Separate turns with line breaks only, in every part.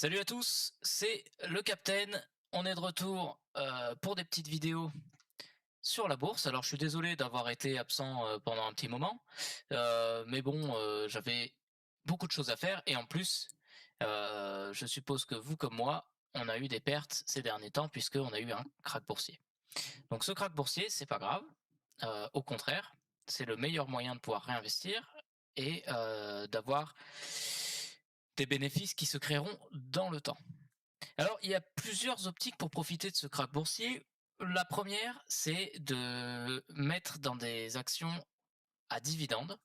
Salut à tous, c'est le Captain. On est de retour pour des petites vidéos sur la bourse. Alors je suis désolé d'avoir été absent pendant un petit moment, mais bon, j'avais beaucoup de choses à faire et en plus, je suppose que vous comme moi, on a eu des pertes ces derniers temps puisqu'on a eu un krach boursier. Donc ce krach boursier, c'est pas grave, au contraire, c'est le meilleur moyen de pouvoir réinvestir et d'avoir des bénéfices qui se créeront dans le temps. Alors, il y a plusieurs optiques pour profiter de ce krach boursier. La première, c'est de mettre dans des actions à dividendes.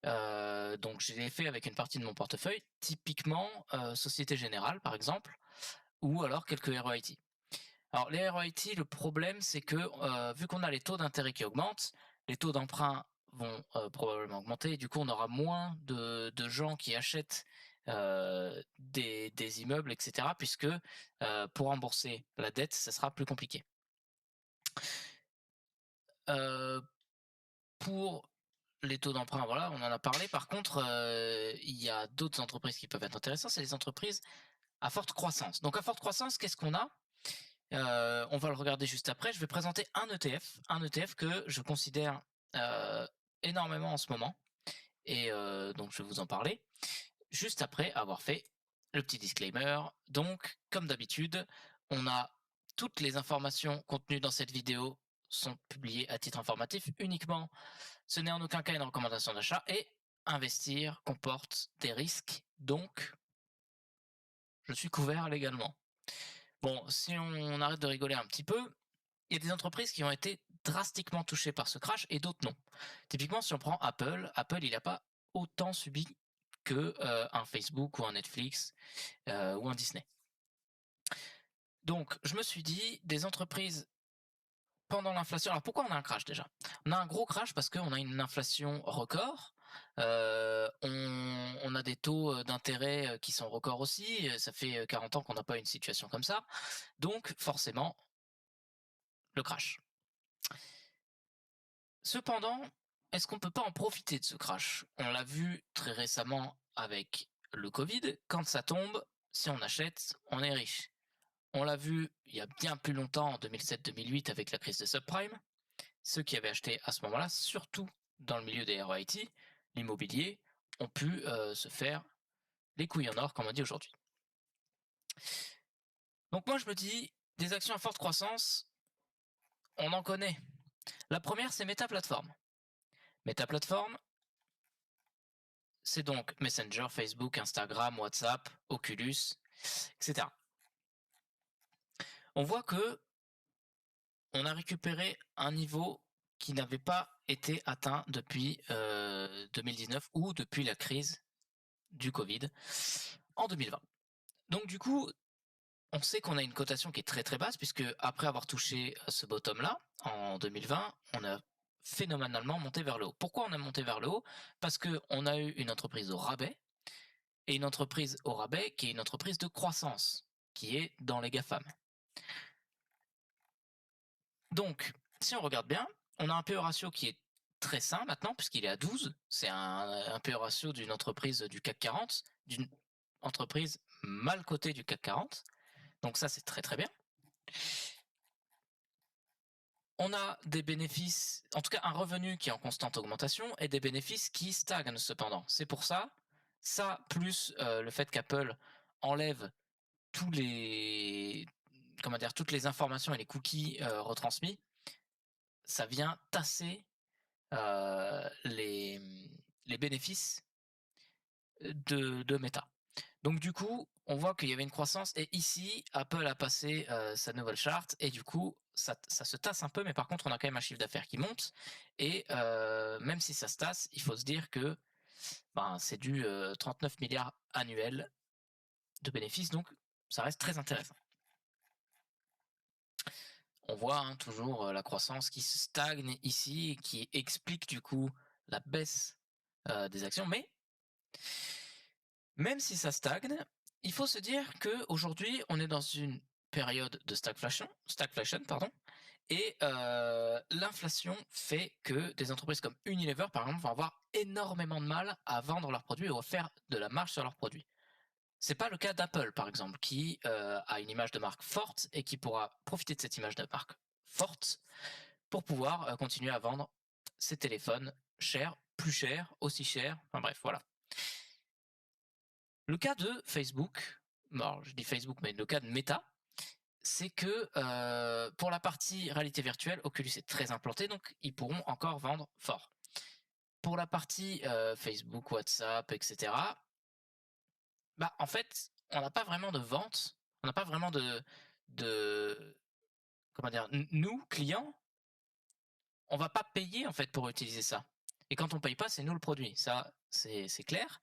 Donc, je l'ai fait avec une partie de mon portefeuille, typiquement Société Générale, par exemple, ou alors quelques REIT. Alors, les REIT, le problème, c'est que vu qu'on a les taux d'intérêt qui augmentent, les taux d'emprunt vont probablement augmenter, et du coup, on aura moins de gens qui achètent des immeubles, etc., puisque pour rembourser la dette, ça sera plus compliqué. Euh, pour les taux d'emprunt, voilà, on en a parlé. Par contre, il y a d'autres entreprises qui peuvent être intéressantes, c'est les entreprises à forte croissance. Donc, à forte croissance, qu'est-ce qu'on a? On va le regarder juste après. Je vais présenter un ETF que je considère euh, énormément en ce moment. Et donc, je vais vous en parler juste après avoir fait le petit disclaimer. Donc, comme d'habitude, on a toutes les informations contenues dans cette vidéo sont publiées à titre informatif uniquement. Ce n'est en aucun cas une recommandation d'achat et investir comporte des risques. Donc, je suis couvert légalement. Bon, si on arrête de rigoler un petit peu, il y a des entreprises qui ont été drastiquement touchées par ce crash et d'autres non. Typiquement, si on prend Apple, Apple, il n'a pas autant subi que un Facebook ou un Netflix ou un Disney. Donc, je me suis dit, des entreprises pendant l'inflation. Alors, pourquoi on a un crash déjà? On a un gros crash parce qu'on a une inflation record. On a des taux d'intérêt qui sont records aussi. Ça fait 40 ans qu'on n'a pas une situation comme ça. Donc, forcément, le crash. Cependant, est-ce qu'on ne peut pas en profiter de ce crash? On l'a vu très récemment avec le Covid, quand ça tombe, si on achète, on est riche. On l'a vu il y a bien plus longtemps, en 2007-2008, avec la crise de subprime. Ceux qui avaient acheté à ce moment-là, surtout dans le milieu des REIT, l'immobilier, ont pu se faire les couilles en or, comme on dit aujourd'hui. Donc moi je me dis, des actions à forte croissance, on en connaît. La première, c'est Meta Platform. Meta Platform, c'est donc Messenger, Facebook, Instagram, WhatsApp, Oculus, etc. On voit que on a récupéré un niveau qui n'avait pas été atteint depuis 2019 ou depuis la crise du Covid en 2020. Donc du coup, on sait qu'on a une cotation qui est très très basse puisque après avoir touché ce bottom là en 2020, on a phénoménalement monté vers le haut. Pourquoi on a monté vers le haut? Parce qu'on a eu une entreprise au rabais et une entreprise au rabais qui est une entreprise de croissance qui est dans les GAFAM. Donc, si on regarde bien, on a un PE ratio qui est très sain maintenant, puisqu'il est à 12. C'est un PE ratio d'une entreprise du CAC 40, d'une entreprise mal cotée du CAC 40. Donc ça, c'est très très bien. On a des bénéfices, en tout cas un revenu qui est en constante augmentation et des bénéfices qui stagnent cependant. C'est pour ça plus le fait qu'Apple enlève tous les, comment dire, toutes les informations et les cookies retransmis, ça vient tasser les bénéfices de Meta. Donc du coup, on voit qu'il y avait une croissance et ici, Apple a passé sa nouvelle charte et du coup, ça se tasse un peu, mais par contre, on a quand même un chiffre d'affaires qui monte et même si ça se tasse, il faut se dire que c'est du 39 milliards annuels de bénéfices, donc ça reste très intéressant. On voit toujours la croissance qui se stagne ici et qui explique du coup la baisse des actions, mais même si ça stagne, il faut se dire qu'aujourd'hui, on est dans une période de stagflation, pardon, et l'inflation fait que des entreprises comme Unilever, par exemple, vont avoir énormément de mal à vendre leurs produits et à faire de la marge sur leurs produits. C'est pas le cas d'Apple, par exemple, qui a une image de marque forte et qui pourra profiter de cette image de marque forte pour pouvoir continuer à vendre ses téléphones chers, plus chers, aussi chers, enfin bref, voilà. Le cas de Facebook, alors je dis Facebook, mais le cas de Meta, c'est que pour la partie réalité virtuelle, Oculus est très implanté, donc ils pourront encore vendre fort. Pour la partie Facebook, WhatsApp, etc., bah en fait, on n'a pas vraiment de vente, on n'a pas vraiment de comment dire, nous, clients, on va pas payer en fait pour utiliser ça. Et quand on paye pas, c'est nous le produit, ça c'est clair.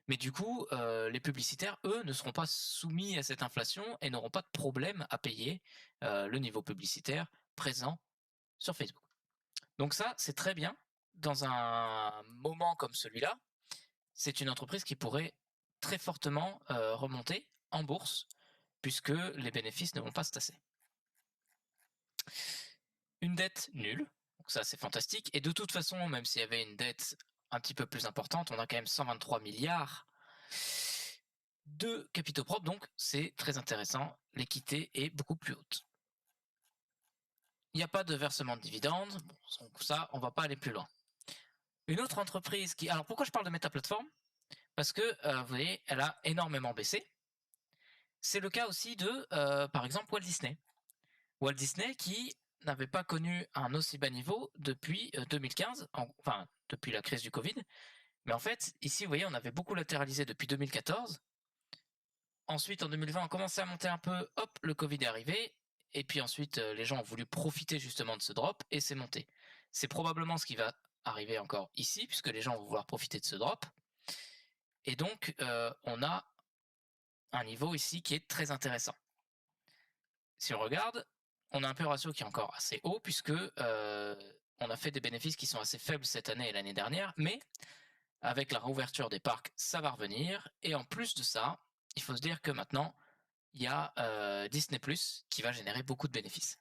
Mais du coup, les publicitaires, eux, ne seront pas soumis à cette inflation et n'auront pas de problème à payer le niveau publicitaire présent sur Facebook. Donc ça, c'est très bien. Dans un moment comme celui-là, c'est une entreprise qui pourrait très fortement remonter en bourse, puisque les bénéfices ne vont pas se tasser. Une dette nulle, donc ça c'est fantastique. Et de toute façon, même s'il y avait une dette un petit peu plus importante, on a quand même 123 milliards de capitaux propres, donc c'est très intéressant. L'équité est beaucoup plus haute. Il n'y a pas de versement de dividendes, bon, donc ça, on va pas aller plus loin. Une autre entreprise qui... Alors pourquoi je parle de Meta Platform? Parce que, vous voyez, elle a énormément baissé. C'est le cas aussi de, par exemple, Walt Disney. Walt Disney qui n'avait pas connu un aussi bas niveau depuis 2015, enfin depuis la crise du Covid. Mais en fait, ici, vous voyez, on avait beaucoup latéralisé depuis 2014. Ensuite, en 2020, on commençait à monter un peu, hop, le Covid est arrivé. Et puis ensuite, les gens ont voulu profiter justement de ce drop et c'est monté. C'est probablement ce qui va arriver encore ici, puisque les gens vont vouloir profiter de ce drop. Et donc, on a un niveau ici qui est très intéressant. Si on regarde, on a un P/E ratio qui est encore assez haut, puisque on a fait des bénéfices qui sont assez faibles cette année et l'année dernière, mais avec la réouverture des parcs, ça va revenir. Et en plus de ça, il faut se dire que maintenant, il y a Disney+, qui va générer beaucoup de bénéfices.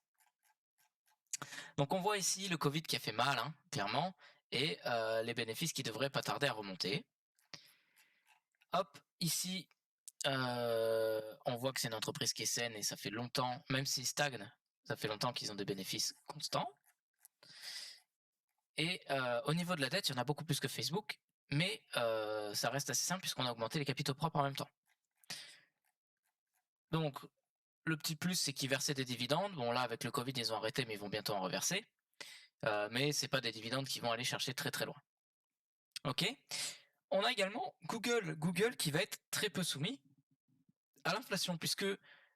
Donc on voit ici le Covid qui a fait mal, hein, clairement, et les bénéfices qui devraient pas tarder à remonter. Hop, ici, on voit que c'est une entreprise qui est saine et ça fait longtemps, même s'ils stagnent, ça fait longtemps qu'ils ont des bénéfices constants. Et au niveau de la dette, il y en a beaucoup plus que Facebook, mais ça reste assez simple puisqu'on a augmenté les capitaux propres en même temps. Donc le petit plus, c'est qu'ils versaient des dividendes. Bon là, avec le Covid, ils ont arrêté, mais ils vont bientôt en reverser. Mais c'est pas des dividendes qui vont aller chercher très très loin. Ok. On a également Google qui va être très peu soumis à l'inflation, puisque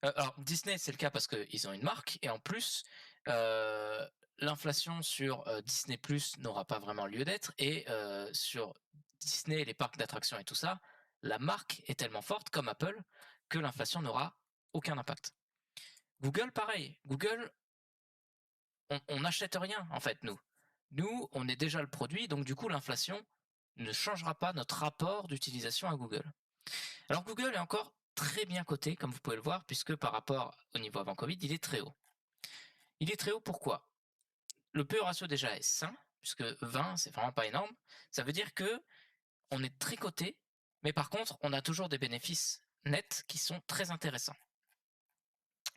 alors Disney c'est le cas parce qu'ils ont une marque et en plus l'inflation sur Disney Plus n'aura pas vraiment lieu d'être et sur Disney, les parcs d'attractions et tout ça, la marque est tellement forte comme Apple que l'inflation n'aura aucun impact. Google pareil, Google on n'achète rien en fait nous. Nous on est déjà le produit donc du coup l'inflation ne changera pas notre rapport d'utilisation à Google. Alors Google est encore très bien coté, comme vous pouvez le voir, puisque par rapport au niveau avant Covid, il est très haut. Il est très haut pourquoi? Le P/E ratio déjà est sain, puisque 20, c'est vraiment pas énorme. Ça veut dire que on est très coté, mais par contre, on a toujours des bénéfices nets qui sont très intéressants.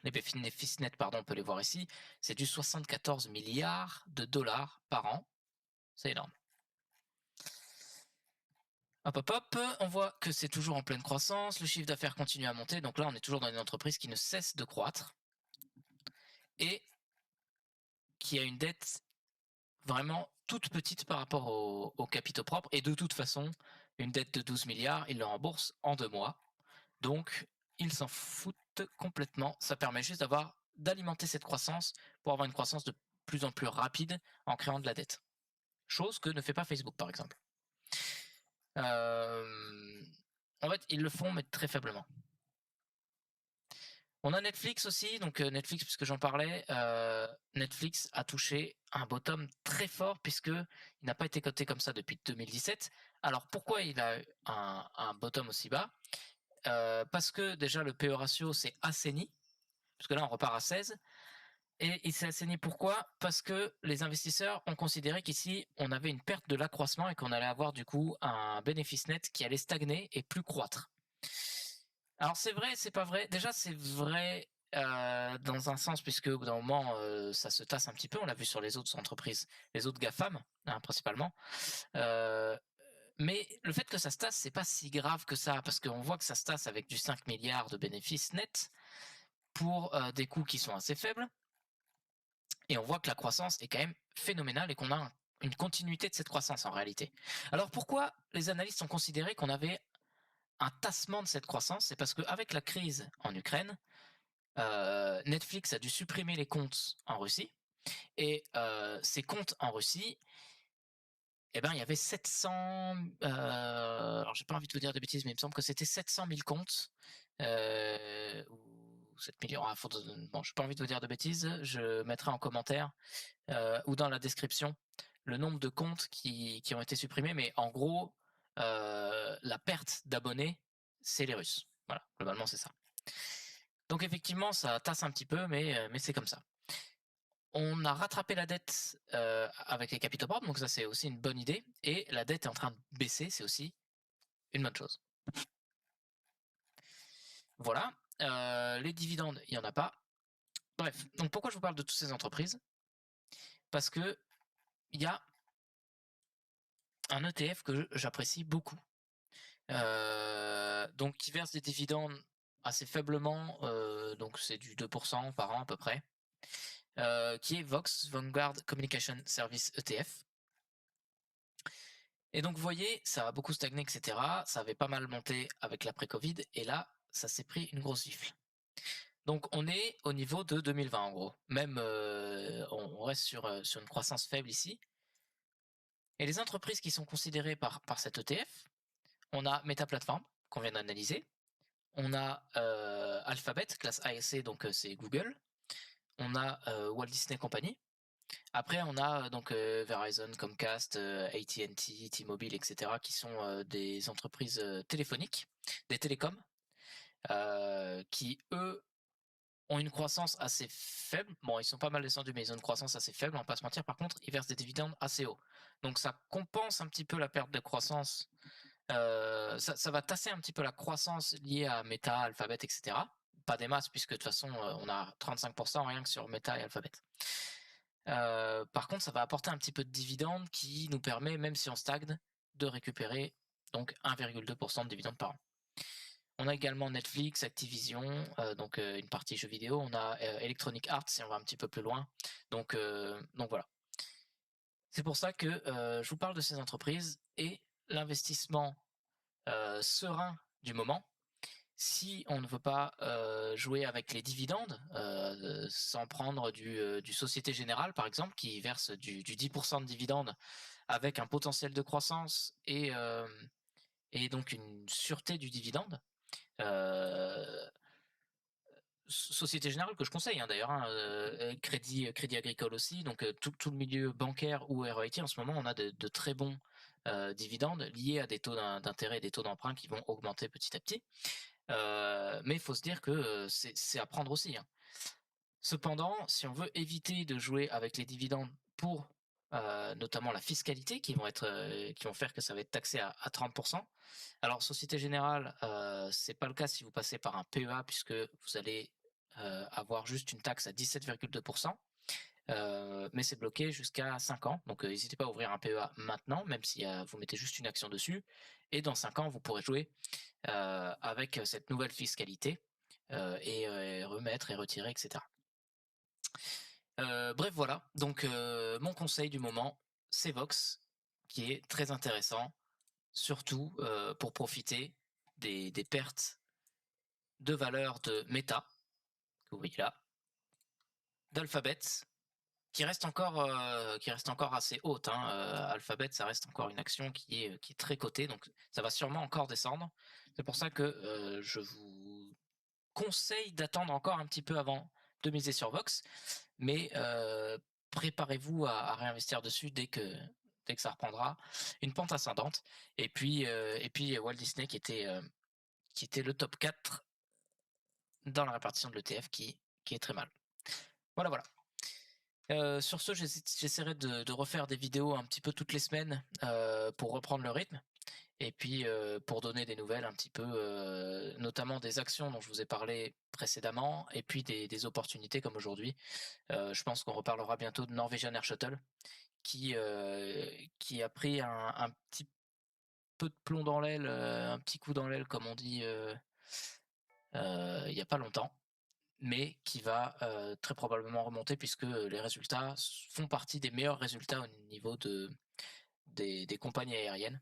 Les bénéfices nets, pardon, on peut les voir ici, c'est du 74 milliards de dollars par an. C'est énorme. Hop hop hop, on voit que c'est toujours en pleine croissance, le chiffre d'affaires continue à monter, donc là on est toujours dans une entreprise qui ne cesse de croître et qui a une dette vraiment toute petite par rapport aux capitaux propres et de toute façon une dette de 12 milliards, ils le remboursent en 2 mois. Donc ils s'en foutent complètement, ça permet juste d'alimenter cette croissance pour avoir une croissance de plus en plus rapide en créant de la dette. Chose que ne fait pas Facebook par exemple. En fait, ils le font, mais très faiblement. On a Netflix aussi, donc Netflix, puisque j'en parlais, Netflix a touché un bottom très fort, puisqu'il n'a pas été coté comme ça depuis 2017. Alors pourquoi il a un bottom aussi bas? Parce que déjà le P/E ratio s'est assaini, parce que là on repart à 16. Et il s'est assaini pourquoi? Parce que les investisseurs ont considéré qu'ici on avait une perte de l'accroissement et qu'on allait avoir du coup un bénéfice net qui allait stagner et plus croître. Alors c'est vrai, c'est pas vrai. Déjà c'est vrai dans un sens puisque au bout d'un moment ça se tasse un petit peu. On l'a vu sur les autres entreprises, les autres GAFAM hein, principalement. Mais le fait que ça se tasse, c'est pas si grave que ça parce qu'on voit que ça se tasse avec du 5 milliards de bénéfices nets pour des coûts qui sont assez faibles. Et on voit que la croissance est quand même phénoménale et qu'on a une continuité de cette croissance en réalité. Alors pourquoi les analystes ont considéré qu'on avait un tassement de cette croissance? C'est parce qu'avec la crise en Ukraine, Netflix a dû supprimer les comptes en Russie. Et ces comptes en Russie, eh ben, il y avait 700... alors j'ai pas envie de vous dire de bêtises, mais il me semble que c'était 700 000 comptes. Ou 7 millions. Ah, bon, j'ai pas envie de vous dire de bêtises. Je mettrai en commentaire ou dans la description le nombre de comptes qui ont été supprimés. Mais en gros, la perte d'abonnés, c'est les Russes. Voilà, globalement, c'est ça. Donc effectivement, ça tasse un petit peu, mais c'est comme ça. On a rattrapé la dette avec les capitaux propres, donc ça c'est aussi une bonne idée. Et la dette est en train de baisser, c'est aussi une bonne chose. Voilà. Les dividendes, il n'y en a pas. Bref, donc pourquoi je vous parle de toutes ces entreprises? Parce que il y a un ETF que j'apprécie beaucoup. Donc qui verse des dividendes assez faiblement, donc c'est du 2% par an à peu près, qui est Vox, Vanguard Communication Service ETF. Et donc vous voyez, ça a beaucoup stagné, etc. Ça avait pas mal monté avec l'après-Covid, et là, ça s'est pris une grosse gifle. Donc on est au niveau de 2020 en gros. Même on reste sur une croissance faible ici. Et les entreprises qui sont considérées par cet ETF, on a Meta Platform, qu'on vient d'analyser. On a Alphabet, classe ASC, donc c'est Google. On a Walt Disney Company. Après, on a donc Verizon, Comcast, AT&T, T-Mobile, etc., qui sont des entreprises téléphoniques, des télécoms, qui eux ont une croissance assez faible. Bon, ils sont pas mal descendus, mais ils ont une croissance assez faible, on va pas se mentir. Par contre, ils versent des dividendes assez hauts. Donc ça compense un petit peu la perte de croissance. Ça va tasser un petit peu la croissance liée à Meta, Alphabet, etc. Pas des masses, puisque de toute façon, on a 35% rien que sur Meta et Alphabet. Par contre, ça va apporter un petit peu de dividendes qui nous permet, même si on stagne, de récupérer donc 1,2% de dividendes par an. On a également Netflix, Activision, donc une partie jeux vidéo. On a Electronic Arts si on va un petit peu plus loin. Donc voilà. C'est pour ça que je vous parle de ces entreprises et l'investissement serein du moment. Si on ne veut pas jouer avec les dividendes, sans prendre du Société Générale par exemple, qui verse du 10% de dividendes avec un potentiel de croissance et donc une sûreté du dividende. Société Générale que je conseille hein, d'ailleurs, hein, Crédit Agricole aussi, donc tout le milieu bancaire ou REIT en ce moment, on a de très bons dividendes liés à des taux d'intérêt et des taux d'emprunt qui vont augmenter petit à petit. Mais il faut se dire que c'est à prendre aussi. Hein. Cependant, si on veut éviter de jouer avec les dividendes pour notamment la fiscalité, qui vont faire que ça va être taxé à 30%. Alors Société Générale, c'est pas le cas si vous passez par un PEA puisque vous allez avoir juste une taxe à 17,2%. Mais c'est bloqué jusqu'à 5 ans. Donc n'hésitez pas à ouvrir un PEA maintenant, même si vous mettez juste une action dessus. Et dans 5 ans, vous pourrez jouer avec cette nouvelle fiscalité et remettre et retirer, etc. Bref, voilà. Donc mon conseil du moment, c'est Vox, qui est très intéressant, surtout pour profiter des pertes de valeur de Meta, que vous voyez là, d'Alphabet, qui reste encore assez haute. Hein. Alphabet, ça reste encore une action qui est très cotée, donc ça va sûrement encore descendre. C'est pour ça que je vous conseille d'attendre encore un petit peu avant de miser sur Vox, mais préparez-vous à réinvestir dessus dès que ça reprendra une pente ascendante. Et puis Walt Disney qui était le top 4 dans la répartition de l'ETF qui est très mal. Voilà, voilà. Sur ce, j'essaierai de refaire des vidéos un petit peu toutes les semaines pour reprendre le rythme. Et puis, pour donner des nouvelles un petit peu, notamment des actions dont je vous ai parlé précédemment et puis des opportunités comme aujourd'hui. Je pense qu'on reparlera bientôt de Norwegian Air Shuttle qui a pris un petit peu de plomb dans l'aile, un petit coup dans l'aile comme on dit, il y a pas longtemps, mais qui va, très probablement remonter puisque, les résultats font partie des meilleurs résultats au niveau des compagnies aériennes.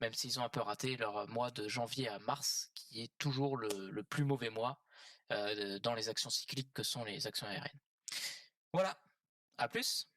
Même s'ils ont un peu raté leur mois de janvier à mars, qui est toujours le plus mauvais mois dans les actions cycliques que sont les actions aériennes. Voilà, à plus.